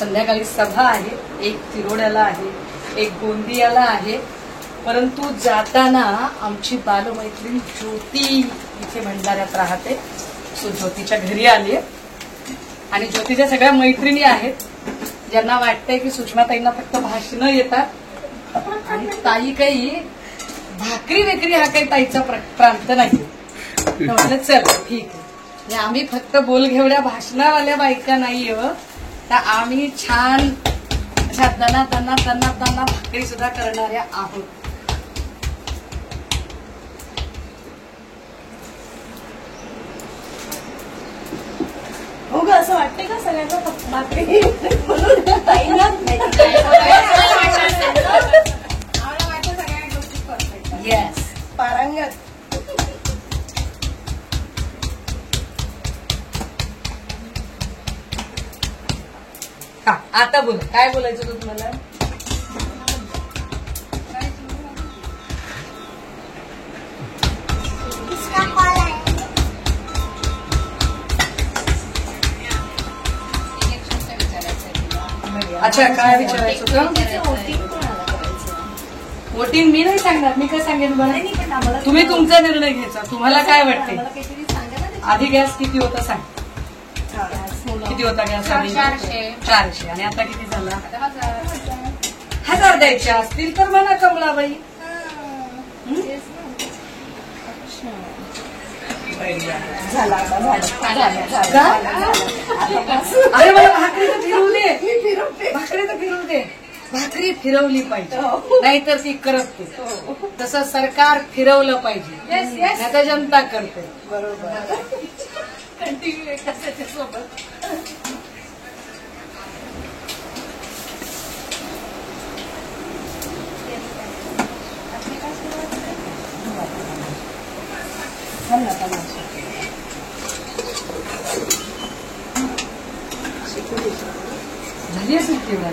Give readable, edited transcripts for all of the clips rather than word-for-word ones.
संध्याकाळी सभा आहे, एक तिरोड्याला आहे, एक गोंदियाला आहे. परंतु जाताना आमची बालमैत्रीण ज्योती इथे भंडाऱ्यात राहते. सो ज्योतीच्या घरी आली आणि ज्योतीच्या सगळ्या मैत्रिणी आहेत ज्यांना वाटतंय की सुषमाताईंना फक्त भाषणं येतात आणि ताई काही भाकरी वेकरी हा काही ताईचा प्रांत नाही. म्हटलं चल ठीक आहे, आम्ही फक्त बोलघेवड्या भाषणावाल्या बायका नाही तर आम्ही छान अशा दना दना दना दना भाकरी सुद्धा करणाऱ्या आहोत. हो ग, असं वाटतंय का सगळ्यांना भाकरी म्हणून ताईंना येस पारंगत. हा आता बोल, काय बोलायचं होतं तुम्हाला? अच्छा, काय विचारायचं होतं? वोटिंग मी नाही सांगणार, मी काय सांगेन बरं? तुम्ही तुमचा निर्णय घ्यायचा. तुम्हाला काय वाटते? आधी गॅस किती होता सांग. किती होता गॅस आधी? 400. आणि आता किती झाला? 1000 द्यायचे असतील तर म्हणा कमलाबाई. झाला. अरे मला भाकरी तर फिरवू दे, भाकरी तर फिरवू दे. भाकरी फिरवली पाहिजे, नाहीतर ती करपते. तसं सरकार फिरवलं पाहिजे, नाहीतर जनता करते. बरोबर. कंटिन्यू त्याच्यासोबत. झाली असेल केवढा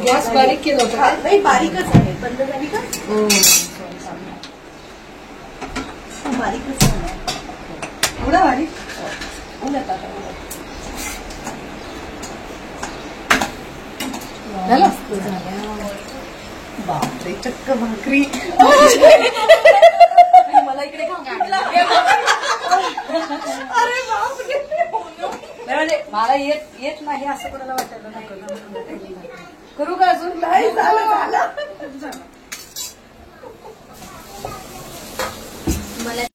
गॅस बारीक केलं होतं? नाही, बारीकच आहे. बंद झाली का? बारीकच आहे. एवढा बारीक? झालं? बापरे, चक्क भाकरी. मला इकडे अरे बापरे. म्हणजे मला येत नाही असं कोणाला वाटायला नको. करू का अजून? नाही, झालं.